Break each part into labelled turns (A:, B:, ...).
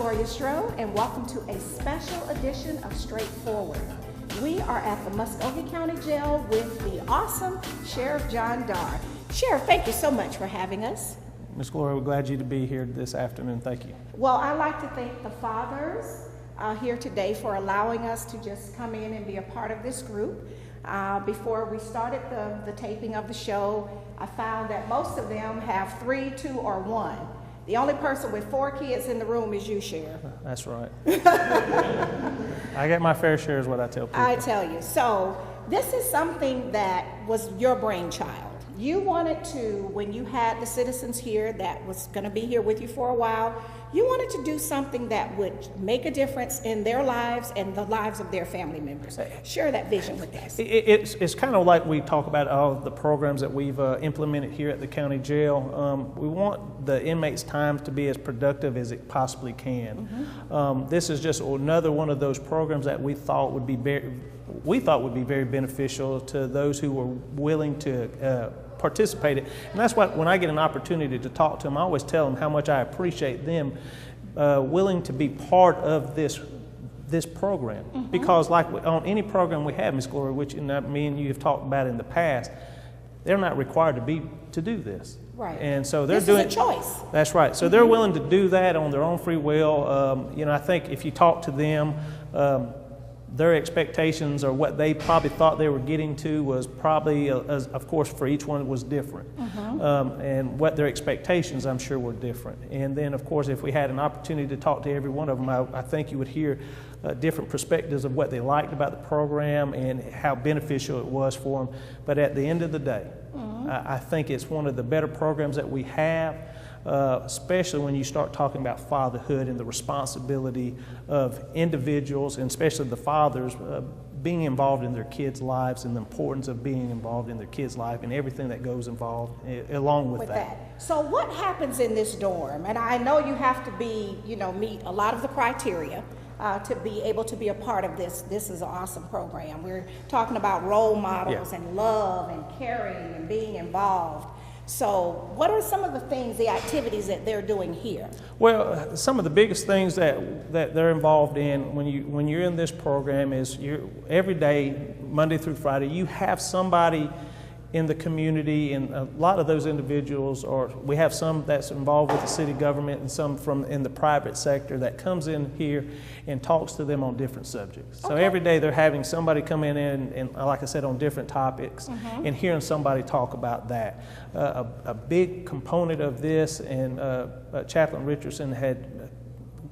A: Gloria Strode, and welcome to a special edition of Straightforward. We are at the Muscogee County Jail with the awesome Sheriff John Darr. Sheriff, thank you so much for having us.
B: Ms. Gloria, we're glad you to be here this afternoon. Thank you.
A: Well, I'd like to thank the fathers here today for allowing us to just come in and be a part of this group. Before we started the taping of the show, I found that most of them have 3, 2, or 1. The only person with 4 kids in the room is you, Sheriff.
B: That's right. I get my fair share is what I tell people.
A: I tell you. So this is something that was your brainchild. You wanted to, when you had the citizens here that was going to be here with you for a while, you wanted to do something that would make a difference in their lives and the lives of their family members. Share that vision with us.
B: It's kind of like we talk about all the programs that we've implemented here at the county jail. We want the inmates' time to be as productive as it possibly can. Mm-hmm. This is just another one of those programs that we thought would be very beneficial to those who were willing to participate in. And that's why when I get an opportunity to talk to them, I always tell them how much I appreciate them willing to be part of this program. Mm-hmm. Because like on any program we have, Ms. Gloria, which me and you have talked about in the past, they're not required to do this.
A: Right.
B: And so they're
A: this
B: doing
A: is a choice.
B: That's right. So they're willing to do that on their own free will. I think if you talk to them, their expectations or what they probably thought they were getting to was probably, of course, for each one was different. Mm-hmm. And what their expectations, I'm sure, were different. And then, of course, if we had an opportunity to talk to every one of them, I think you would hear different perspectives of what they liked about the program and how beneficial it was for them. But at the end of the day, mm-hmm. I think it's one of the better programs that we have. Especially when you start talking about fatherhood and the responsibility of individuals, and especially the fathers, being involved in their kids' lives and the importance of being involved in their kids' life and everything that goes involved along with that.
A: So what happens in this dorm? And I know you have to be, meet a lot of the criteria to be able to be a part of this. This is an awesome program. We're talking about role models and love and caring and being involved. So what are some of the things, the activities that they're doing here?
B: Well, some of the biggest things that they're involved in when you're in this program is every day, Monday through Friday, you have somebody in the community, and a lot of those individuals we have some that's involved with the city government and some from in the private sector that comes in here and talks to them on different subjects. Okay. So every day they're having somebody come in and like I said, on different topics, mm-hmm. and hearing somebody talk about that. A big component of this, and Chaplain Richardson had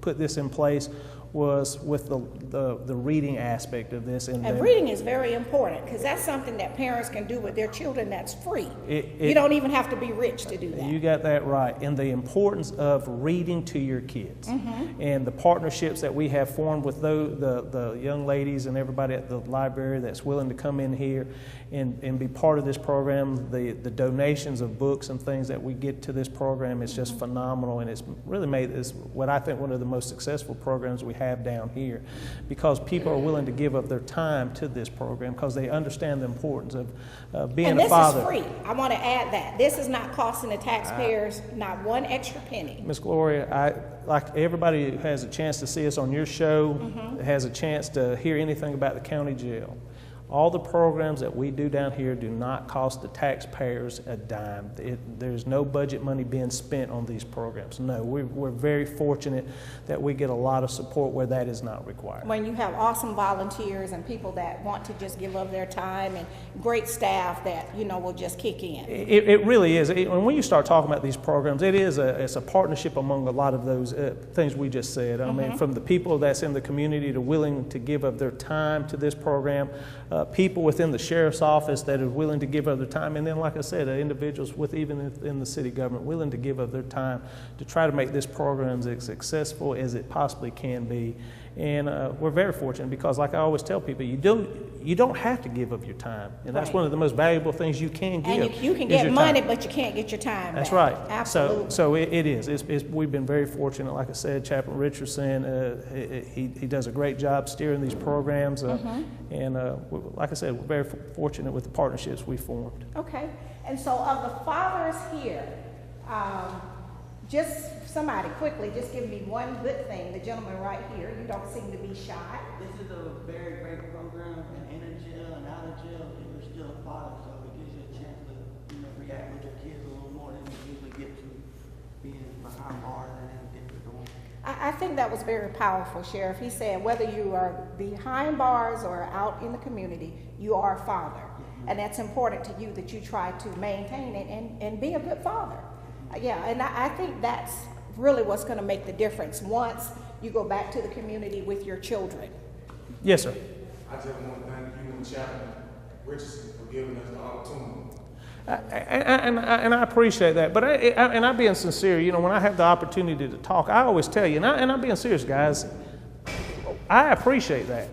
B: put this in place, was with the reading aspect of this.
A: And reading is very important because that's something that parents can do with their children that's free. You don't even have to be rich to do that.
B: You got that right. And the importance of reading to your kids. Mm-hmm. And the partnerships that we have formed with the young ladies and everybody at the library that's willing to come in here and be part of this program. The donations of books and things that we get to this program is just phenomenal, and it's really made this what I think one of the most successful programs we have down here, because people are willing to give up their time to this program because they understand the importance of being a father.
A: And this is free. I want to add that. This is not costing the taxpayers not one extra penny.
B: Ms. Gloria, like everybody who has a chance to see us on your show, mm-hmm. has a chance to hear anything about the county jail. All the programs that we do down here do not cost the taxpayers a dime. There's no budget money being spent on these programs. No, we're very fortunate that we get a lot of support where that is not required.
A: When you have awesome volunteers and people that want to just give up their time and great staff that, will just kick in.
B: It really is. And when you start talking about these programs, it's a partnership among a lot of those things we just said. I mean, from the people that's in the community to willing to give up their time to this program, people within the sheriff's office that are willing to give up their time, and then, like I said, individuals even in the city government willing to give up their time to try to make this program as successful as it possibly can be. And we're very fortunate because, like I always tell people, you don't have to give up your time, and that's one of the most valuable things you can give.
A: And you can get money, but you can't get your time
B: That's
A: back.
B: right.
A: Absolutely.
B: So it is. We've been very fortunate. Like I said, Chaplain Richardson, he does a great job steering these programs, and like I said, we're very fortunate with the partnerships we formed.
A: Okay. And so of the fathers here, Just somebody quickly, just give me one good thing. The gentleman right here, you don't seem to be shy.
C: This is a very great program, and in a jail and out of jail, you're still a father, so it gives you a chance to, react with your kids a little more than you usually get to being behind bars and then get to doing.
A: I think that was very powerful, Sheriff. He said whether you are behind bars or out in the community, you are a father. Mm-hmm. And that's important to you that you try to maintain it and be a good father. Mm-hmm. Yeah, and I think that's really what's going to make the difference once you go back to the community with your children.
B: Yes, sir.
D: I just want to thank you and Chaplain Richardson for giving us the opportunity.
B: And I appreciate that, but I'm being sincere. When I have the opportunity to talk, I always tell you, and I'm being serious, guys. I appreciate that,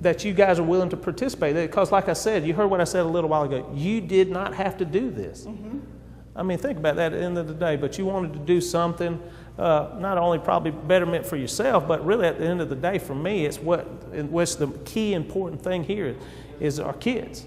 B: that you guys are willing to participate. Because, like I said, you heard what I said a little while ago. You did not have to do this. I mean, think about that at the end of the day. But you wanted to do something, not only probably betterment for yourself, but really at the end of the day, for me, it's what's the key important thing here is our kids.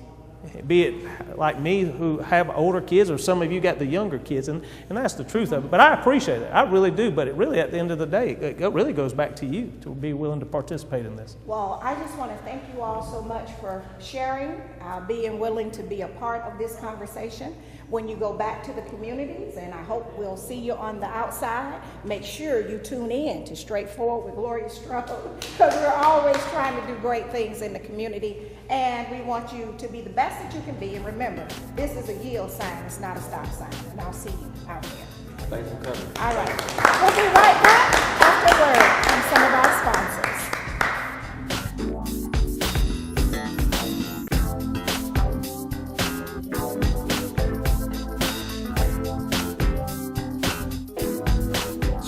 B: Be it like me who have older kids, or some of you got the younger kids, and that's the truth of it. But I appreciate it, I really do. But it really, at the end of the day, it really goes back to you to be willing to participate in this.
A: Well, I just want to thank you all so much for sharing, being willing to be a part of this conversation. When you go back to the communities, and I hope we'll see you on the outside, make sure you tune in to Straightforward with Gloria Strode, because we're always trying to do great things in the community, and we want you to be the best that you can be. And remember, this is a yield sign, it's not a stop sign, and I'll see you out there.
D: Thanks for coming.
A: All right, we'll be right back after word from some of our sponsors.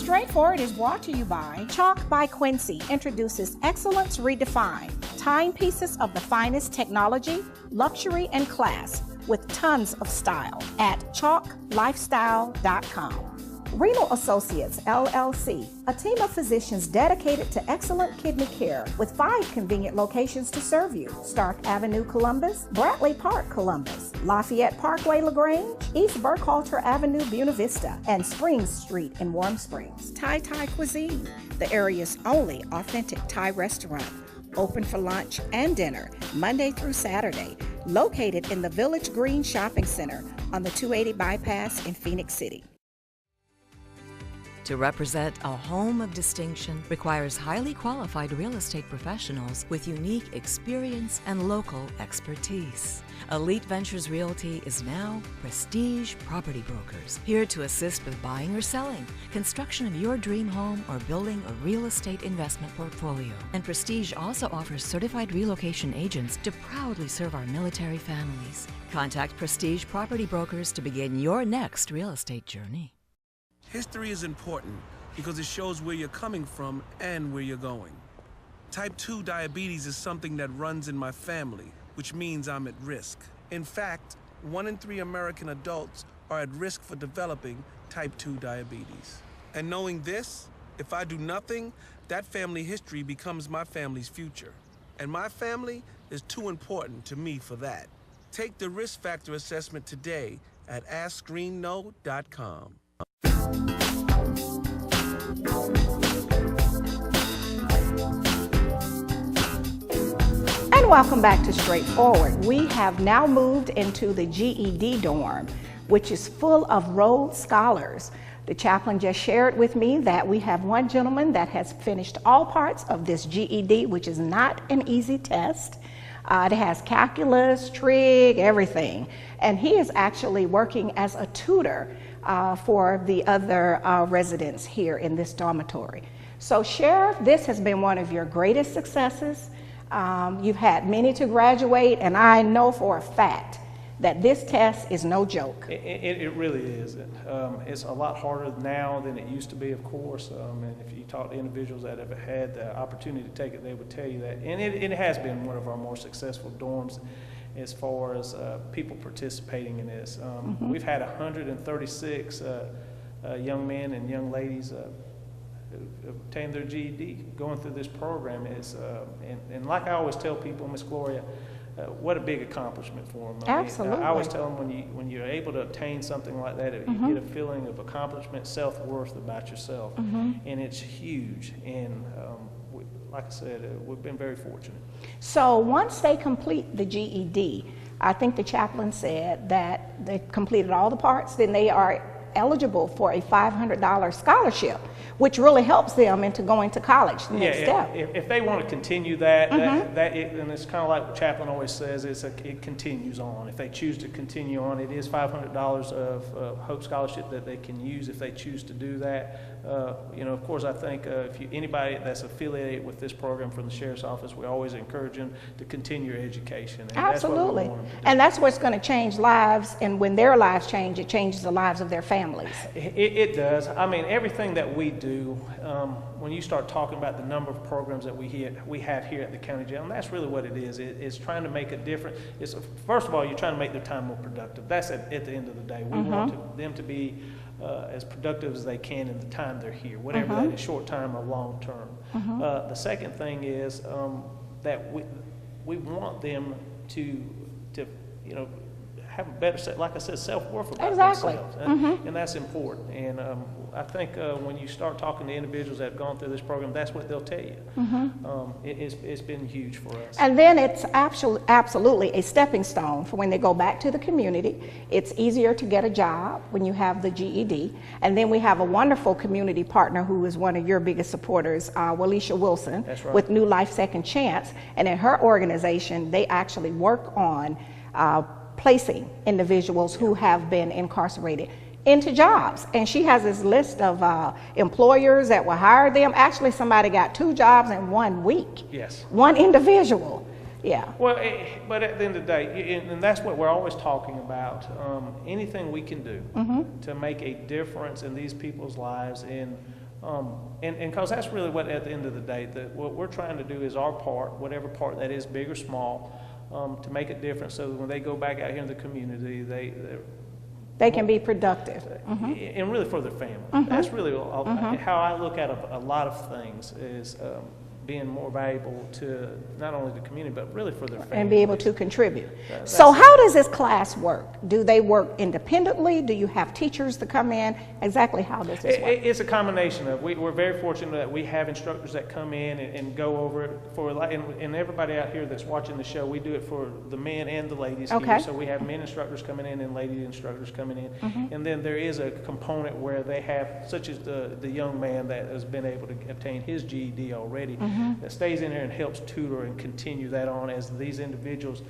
A: Straightforward is brought to you by Chalk by Quincy introduces Excellence Redefined, timepieces of the finest technology, luxury, and class with tons of style at chalklifestyle.com. Renal Associates, LLC, a team of physicians dedicated to excellent kidney care with 5 convenient locations to serve you. Stark Avenue, Columbus, Bradley Park, Columbus, Lafayette Parkway, LaGrange, East Burkhalter Avenue, Buena Vista, and Springs Street in Warm Springs. Thai Cuisine, the area's only authentic Thai restaurant, open for lunch and dinner, Monday through Saturday, located in the Village Green Shopping Center on the 280 bypass in Phoenix City.
E: To represent a home of distinction requires highly qualified real estate professionals with unique experience and local expertise. Elite Ventures Realty is now Prestige Property Brokers, here to assist with buying or selling, construction of your dream home, or building a real estate investment portfolio. And Prestige also offers certified relocation agents to proudly serve our military families. Contact Prestige Property Brokers to begin your next real estate journey.
F: History is important because it shows where you're coming from and where you're going. Type 2 diabetes is something that runs in my family, which means I'm at risk. In fact, 1 in 3 American adults are at risk for developing type 2 diabetes. And knowing this, if I do nothing, that family history becomes my family's future. And my family is too important to me for that. Take the risk factor assessment today at AskScreenNo.com.
A: And welcome back to Straightforward. We have now moved into the GED Dorm, which is full of Rhodes Scholars. The chaplain just shared with me that we have one gentleman that has finished all parts of this GED, which is not an easy test. It has calculus, trig, everything. And he is actually working as a tutor for the other residents here in this dormitory. So Sheriff, this has been one of your greatest successes. You've had many to graduate, and I know for a fact that this test is no joke.
B: It really is. It's a lot harder now than it used to be, of course. And if you talk to individuals that have had the opportunity to take it, they would tell you that. And it has been one of our more successful dorms as far as people participating in this. We've had 136 young men and young ladies who obtained their GED going through this program. And like I always tell people, Miss Gloria, what a big accomplishment for them.
A: Absolutely.
B: I always tell them when you're able to obtain something like that, you get a feeling of accomplishment, self-worth about yourself, and it's huge. And like I said, we've been very fortunate.
A: So once they complete the GED, I think the chaplain said that they completed all the parts, then they are eligible for a $500 scholarship, which really helps them into going to college the next step.
B: If they want to continue that, and it's kind of like what Chaplain always says, it continues on. If they choose to continue on, it is $500 of Hope Scholarship that they can use if they choose to do that. Of course, I think if anybody that's affiliated with this program from the Sheriff's Office, we always encourage them to continue their education. And
A: Absolutely.
B: That's what we want them to do.
A: And that's what's going to change lives, and when their lives change, it changes the lives of their families.
B: It does. I mean, everything that we do, when you start talking about the number of programs that we have here at the county jail, and that's really what it is. It's trying to make a difference. First of all, you're trying to make their time more productive. That's at the end of the day. We want them to be as productive as they can in the time they're here, whatever that is, short term or long term. The second thing is that we want them to have a better, like I said, self-worth about themselves, and that's important. And I think when you start talking to individuals that have gone through this program, that's what they'll tell you. It's been huge for us.
A: And then it's absolutely a stepping stone for when they go back to the community. It's easier to get a job when you have the GED. And then we have a wonderful community partner who is one of your biggest supporters, Walisha Wilson, with New Life Second Chance. And in her organization, they actually work on placing individuals who have been incarcerated into jobs. And she has this list of employers that will hire them. Actually, somebody got 2 jobs in 1 week.
B: Yes.
A: One individual. Yeah.
B: Well, but at the end of the day, and that's what we're always talking about, anything we can do to make a difference in these people's lives, and because that's really what, at the end of the day, what we're trying to do is our part, whatever part that is, big or small, to make a difference, so that when they go back out here in the community, they can be productive, and really for their family. That's really how I look at a lot of things, is being more valuable to not only the community, but really for their family. And be able to contribute. So how does this class work? Do they work independently? Do you have teachers to come in? Exactly how does this work? It's a combination of, we're very fortunate that we have instructors that come in and go over it for, and everybody out here that's watching the show, we do it for the men and the ladies here. So we have men instructors coming in and lady instructors coming in. And then there is a component where they have, such as the young man that has been able to obtain his GED already, that stays in here and helps tutor and continue that on as these individuals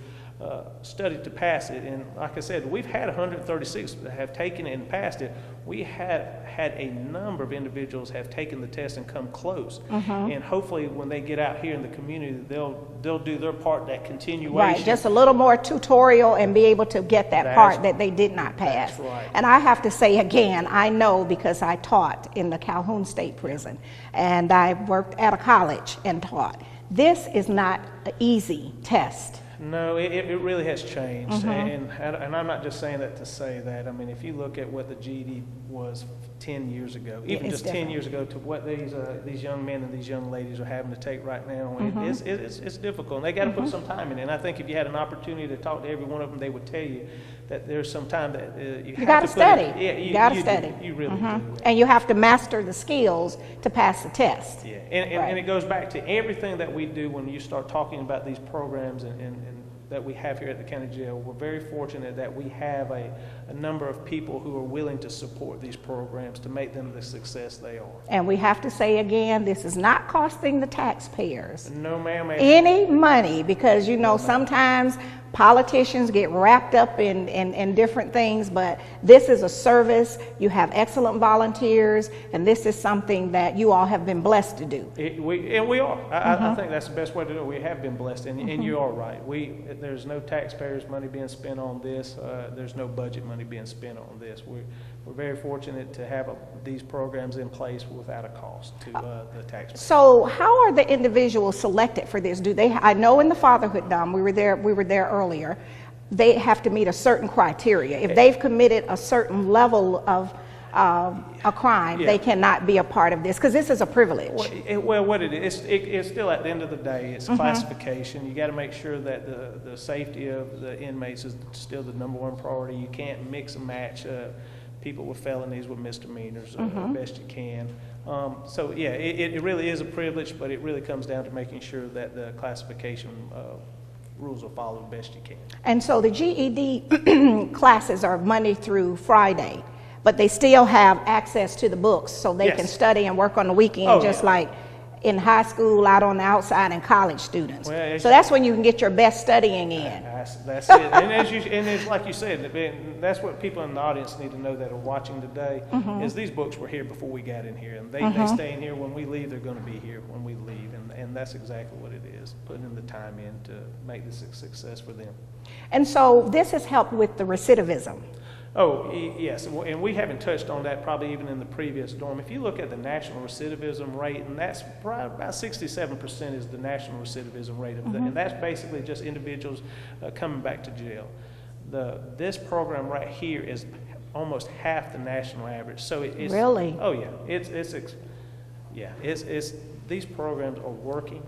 B: study to pass it. And like I said, we've had 136 that have taken it and passed it. We have had a number of individuals have taken the test and come close. And hopefully when they get out here in the community, they'll do their part, that continuation. Right, just a little more tutorial and be able to get that part that they did not pass. That's right. And I have to say again, I know because I taught in the Calhoun State Prison and I worked at a college and taught. This is not an easy test. No, it really has changed, and I'm not just saying that to say that. I mean, if you look at what the GED was 10 years ago, even just 10 years ago, to what these young men and these young ladies are having to take right now, it's difficult. And they got to put some time in it. And I think if you had an opportunity to talk to every one of them, they would tell you that there's some time that you have to study. You got to study. You really do. And you have to master the skills to pass the test. Yeah, and it goes back to everything that we do when you start talking about these programs and that we have here at the county jail. We're very fortunate that we have a number of people who are willing to support these programs to make them the success they are. And we have to say again, this is not costing the taxpayers any money, because sometimes politicians get wrapped up in different things, but this is a service. You have excellent volunteers, and this is something that you all have been blessed to do. We are. I think that's the best way to do it. We have been blessed, and you are right. There's no taxpayers' money being spent on this. There's no budget money being spent on this. We're very fortunate to have these programs in place without a cost to the taxpayers. So how are the individuals selected for this? I know in the Fatherhood Dorm, we were there earlier, they have to meet a certain criteria. If they've committed a certain level of
A: a crime, they cannot be a part of this, because this is a privilege.
B: Well, what it is, it's still at the end of the day, it's classification. You got to make sure that the safety of the inmates is still the #1 priority. You can't mix and match people with felonies with misdemeanors best you can. So yeah, it really is a privilege, but it really comes down to making sure that the classification rules are followed best you can. And
A: so the GED classes are Monday through Friday, but they still have access to the books, so they can study and work on the weekend, like in high school, out on the outside, and college students. Well, so that's when you can get your best studying in.
B: That's it. And it's like you said, that's what people in the audience need to know that are watching today, is these books were here before we got in here, and they stay in here. When we leave, they're going to be here when we leave, and that's exactly what it is, putting in the time in to make this a success for them. And so this has helped with the recidivism. Oh, yes, and we haven't touched on that probably even in the previous dorm. If you look at the national recidivism rate, and that's probably about 67% is the national recidivism rate, and that's basically just individuals coming back to jail. This program right here is almost half the national average. So it's really? Oh yeah, it's these programs are working.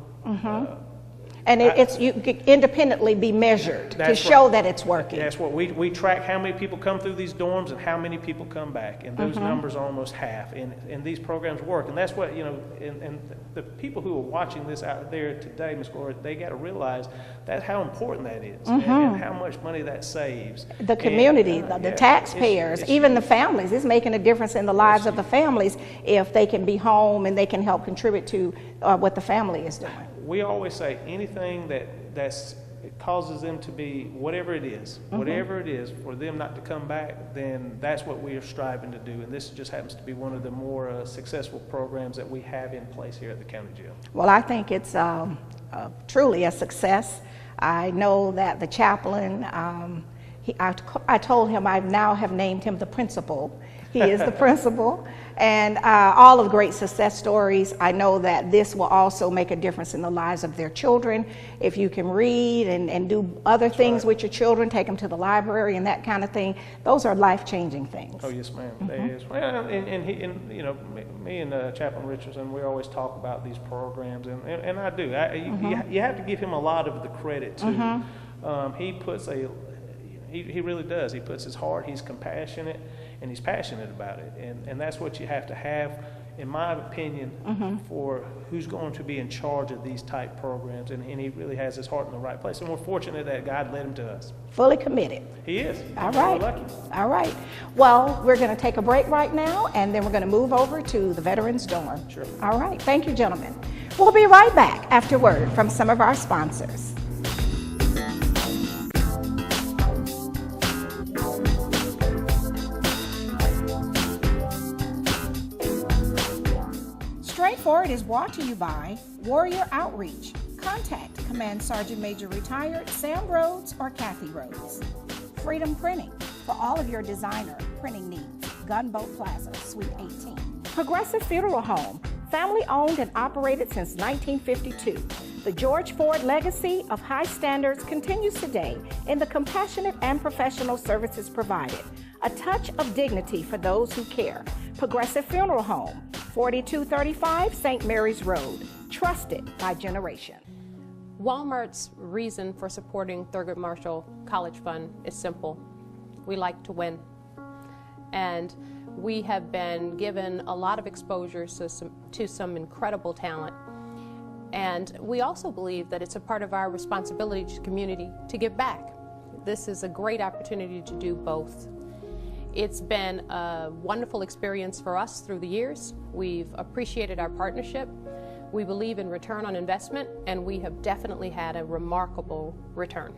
B: And you can independently be measured to show that it's working. That's what we track, how many people come through these dorms and how many people come back. And those numbers are almost half. And these programs work. And that's what, and the people who are watching this out there today, Ms. Gloria, they got to realize that's how important that is and how much money that saves. The community, the taxpayers, even the families. It's making a difference in the lives of the families if they can be home and they can help contribute to what the family is doing. We always say anything that causes them to be whatever it is, for them not to come back, then that's what we are striving to do. And this just happens to be one of the more successful programs that we have in place here at the county jail. Well, I think it's truly a success. I know that the chaplain, I told him I now have named him the principal. He is the principal. And all of the great success stories, I know that this will also make a difference in the lives of their children. If you can read and do other things with your children, take them to the library and that kind of thing, those are life-changing things. Oh, yes, ma'am. They is. Well, me and Chaplain Richardson, we always talk about these programs, and I do. You have to give him a lot of the credit, too. He puts he really does. He puts his heart, he's compassionate, and he's passionate about it. And that's what you have to have, in my opinion, for who's going to be in charge of these type programs. And he really has his heart in the right place. And we're fortunate that God led him to us. Fully committed. He is. All right. We're lucky. All right. Well, we're going to take a break right now, and then we're going to move over to the Veterans Dorm. Sure. All right. Thank you, gentlemen. We'll be right back after word from some of our sponsors. Straightforward is brought to you by Warrior Outreach. Contact Command Sergeant Major Retired Sam Rhodes or Kathy Rhodes. Freedom Printing for all of your designer printing needs. Gunboat Plaza, Suite 18. Progressive Funeral Home, family owned and operated since 1952. The George Ford legacy of high standards continues today in the compassionate and professional services provided. A touch of dignity for those who care. Progressive Funeral Home, 4235 St. Mary's Road, trusted by generation.
G: Walmart's reason for supporting Thurgood Marshall College Fund is simple. We like to win. And we have been given a lot of exposure to some incredible talent. And we also believe that it's a part of our responsibility to the community to give back. This is a great opportunity to do both. It's been a wonderful experience for us through the years. We've appreciated our partnership. We believe in return on investment, and we have definitely had a remarkable return.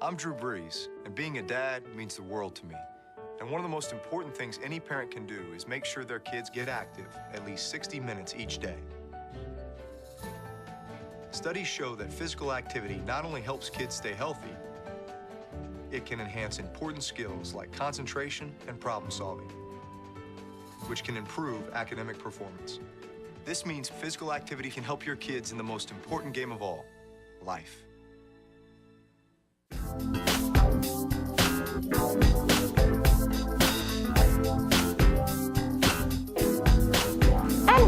H: I'm Drew Brees, and being a dad means the world to me. And one of the most important things any parent can do is make sure their kids get active at least 60 minutes each day. Studies show that physical activity not only helps kids stay healthy, it can enhance important skills like concentration and problem solving, which can improve academic performance. This means physical activity can help your kids in the most important game of all, life.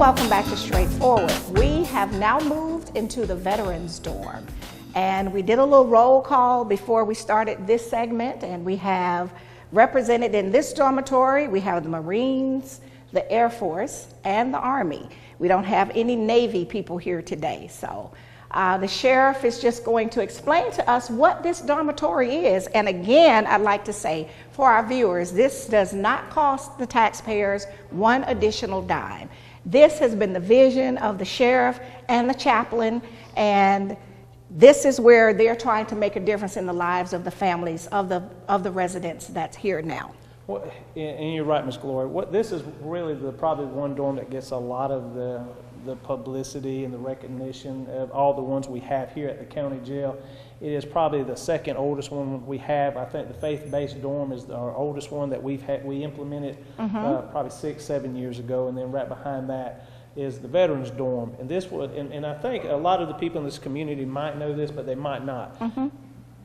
A: welcome back to Straightforward. We have now moved into the Veterans Dorm, and we did a little roll call before we started this segment, and we have represented in this dormitory, we have the Marines, the Air Force, and the Army. We don't have any Navy people here today, so the sheriff is just going to explain to us what this dormitory is. And again, I'd like to say for our viewers, this does not cost the taxpayers one additional dime. This has been the vision of the sheriff and the chaplain, and this is where they're trying to make a difference in the lives of the families of the residents that's here now.
B: Well, and you're right, Ms. Gloria. This is really probably one dorm that gets a lot of the publicity and the recognition of all the ones we have here at the county jail. It is probably the second oldest one we have. I think the faith-based dorm is our oldest one that we implemented probably 6-7 years ago, and then right behind that is the Veterans Dorm. And this was, and I think a lot of the people in this community might know this, but they might not.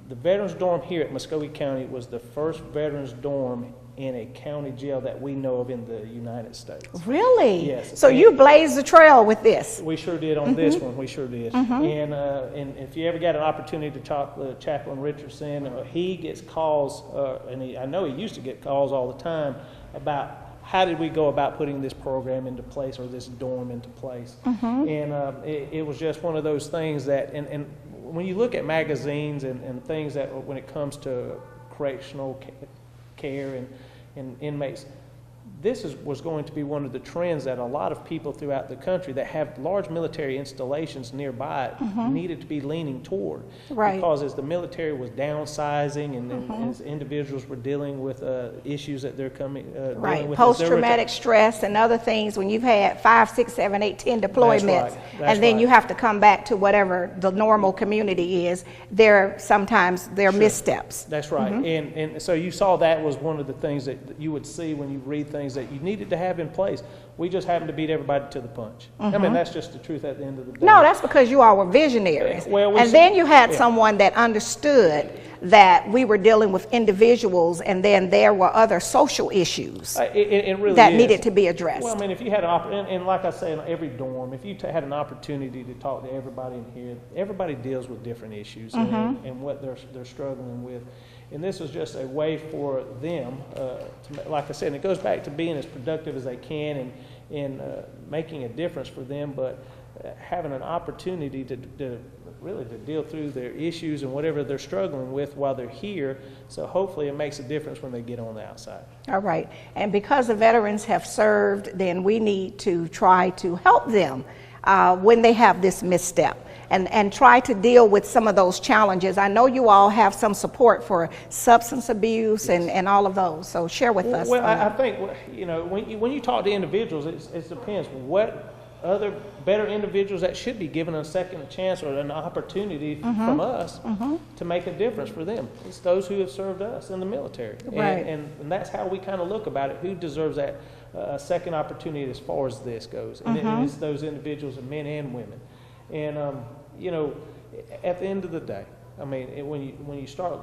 B: The Veterans Dorm here at Muscogee County was the first Veterans Dorm in a county jail that we know of in the United States.
A: Really?
B: Yes.
A: So you blazed the trail with this.
B: We sure did on this one. We sure did. And if you ever got an opportunity to talk to Chaplain Richardson, he gets calls, and I know he used to get calls all the time about how did we go about putting this program into place or this dorm into place. And it was just one of those things that, and when you look at magazines and things that when it comes to correctional care and inmates, this was going to be one of the trends that a lot of people throughout the country that have large military installations nearby needed to be leaning toward. Because as the military was downsizing and as individuals were dealing with issues that they're dealing with.
A: Post-traumatic stress and other things, when you've had 5, 6, 7, 8, 10 deployments, and then you have to come back to whatever the normal community is, sometimes there are missteps.
B: That's right. And so you saw that was one of the things that you would see when you read things that you needed to have in place. We just happened to beat everybody to the punch. I mean, that's just the truth at the end of the day.
A: No, that's because you all were visionaries. Then you had someone that understood that we were dealing with individuals, and then there were other social issues
B: it really
A: that needed to be addressed.
B: Well, I mean, if you had and like I say, in every dorm, if you had an opportunity to talk to everybody in here, everybody deals with different issues and what they're struggling with. And this was just a way for them, like I said, and it goes back to being as productive as they can and making a difference for them, but having an opportunity to really to deal through their issues and whatever they're struggling with while they're here. So hopefully it makes a difference when they get on the outside.
A: All right. And because the veterans have served, then we need to try to help them when they have this misstep. And try to deal with some of those challenges. I know you all have some support for substance abuse and all of those, so share with us.
B: Well, I think, you know, when you talk to individuals, it depends what other better individuals that should be given a second chance or an opportunity from us to make a difference for them. It's those who have served us in the military. And that's how we kind of look about it. Who deserves that second opportunity as far as this goes? And it's those individuals, men and women. And you know, at the end of the day, I mean, when you start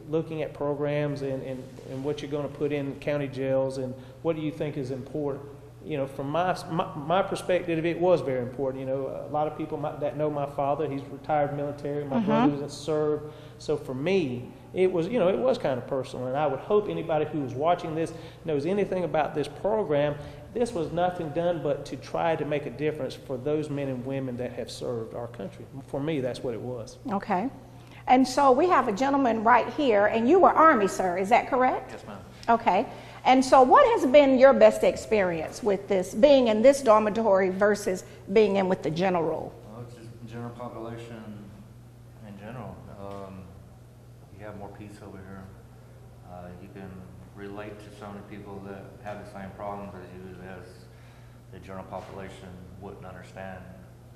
B: looking at programs and what you're going to put in county jails and what do you think is important, you know, from my perspective, it was very important. You know, a lot of people that know my father, he's retired military. My brother was served. So for me, it was kind of personal. And I would hope anybody who is watching this knows anything about this program. This was nothing done but to try to make a difference for those men and women that have served our country. For me, that's what it was. Okay. And so we have a gentleman right here, and you were Army, sir, is that correct?
I: Yes, ma'am.
A: Okay. And so what has been your best experience with this, being in this dormitory versus being in with the general?
I: Well, it's just general population in general. You have more peace over here. You can relate to so many people that have the same problems as you as the general population wouldn't understand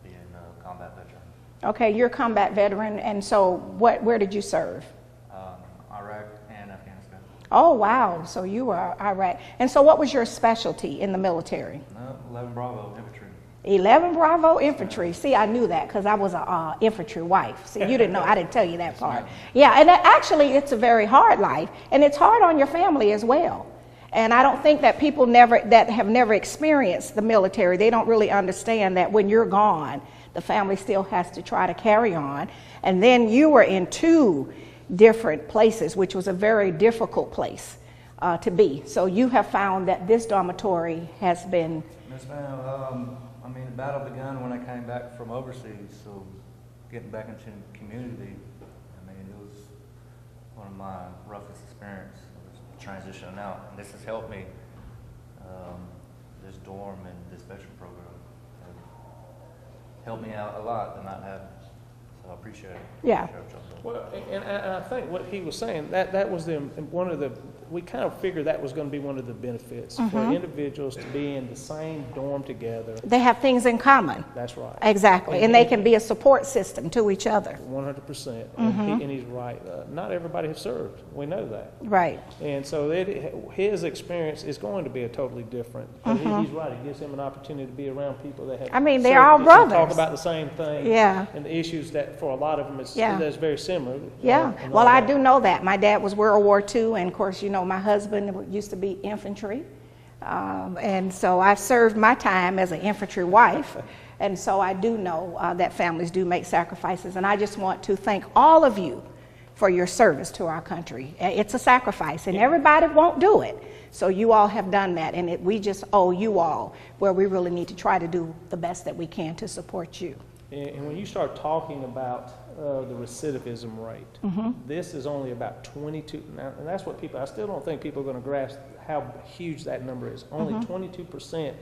I: being a combat veteran.
A: Okay, you're a combat veteran, and so where did you serve?
I: Iraq and Afghanistan.
A: Oh, wow. So you were Iraq. And so what was your specialty in the military?
I: 11 Bravo infantry.
A: 11 Bravo infantry. See, I knew that because I was an infantry wife. See, you didn't know. I didn't tell you that part. Yeah, and actually it's a very hard life, and it's hard on your family as well. And I don't think that people that have never experienced the military, they don't really understand that when you're gone, the family still has to try to carry on. And then you were in 2 different places, which was a very difficult place to be. So you have found that this dormitory has been...
I: Yes, ma'am. I mean, the battle began when I came back from overseas, so getting back into the community, I mean, it was one of my roughest experiences, transitioning out. And this has helped me, this dorm and this veteran program have helped me out a lot to not have it. So I appreciate it.
A: Yeah.
I: Sheriff John Darr.
B: Well, and I think what he was saying, that was one of the, we kind of figured that was going to be one of the benefits for individuals to be in the same dorm together.
A: They have things in common.
B: That's right.
A: Exactly. And they can be a support system to each other.
B: 100%. And he's right. Not everybody has served. We know that.
A: Right.
B: And so his experience is going to be a totally different. But he's right. It gives him an opportunity to be around people that have.
A: I mean, they're all brothers.
B: Talk about the same thing.
A: Yeah.
B: And the issues that for a lot of them is that's very similar.
A: Yeah. Well, I do know that. My dad was World War II, and of course, you know, my husband used to be infantry. And so I've served my time as an infantry wife. And so I do know that families do make sacrifices. And I just want to thank all of you for your service to our country. It's a sacrifice, and everybody won't do it. So you all have done that, and we just owe you all, where we really need to try to do the best that we can to support you.
B: And when you start talking about the recidivism rate, this is only about 22, and that's what people, I still don't think people are going to grasp how huge that number is. Only 22%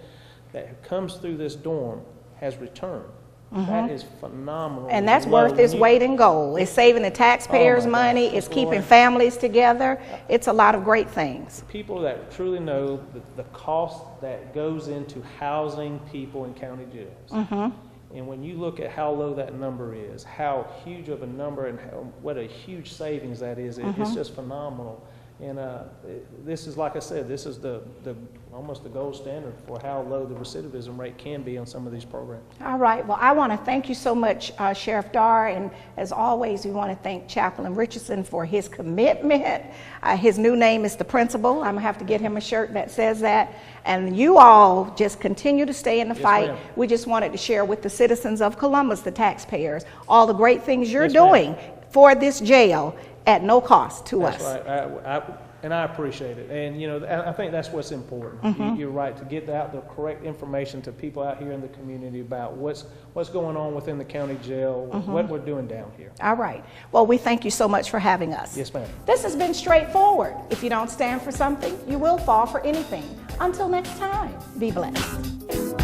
B: that comes through this dorm has returned. That is phenomenal.
A: And that's worth its weight in gold. It's saving the taxpayers' money. It's keeping families together. It's a lot of great things.
B: People that truly know the cost that goes into housing people in county jails. And when you look at how low that number is, how huge of a number and what a huge savings that is, it's just phenomenal. And this is, like I said, this is the almost the gold standard for how low the recidivism rate can be on some of these programs. All
A: right. Well, I want to thank you so much, Sheriff Darr. And as always, we want to thank Chaplain Richardson for his commitment. His new name is the principal. I'm going to have to get him a shirt that says that. And you all just continue to stay in the fight. We just wanted to share with the citizens of Columbus, the taxpayers, all the great things you're doing for this jail at no cost to us.
B: That's right. And I appreciate it. And, you know, I think that's what's important. You're right, to get out the correct information to people out here in the community about what's going on within the county jail, what we're doing down here.
A: All right. Well, we thank you so much for having us.
B: Yes, ma'am.
A: This has been straightforward. If you don't stand for something, you will fall for anything. Until next time, be blessed.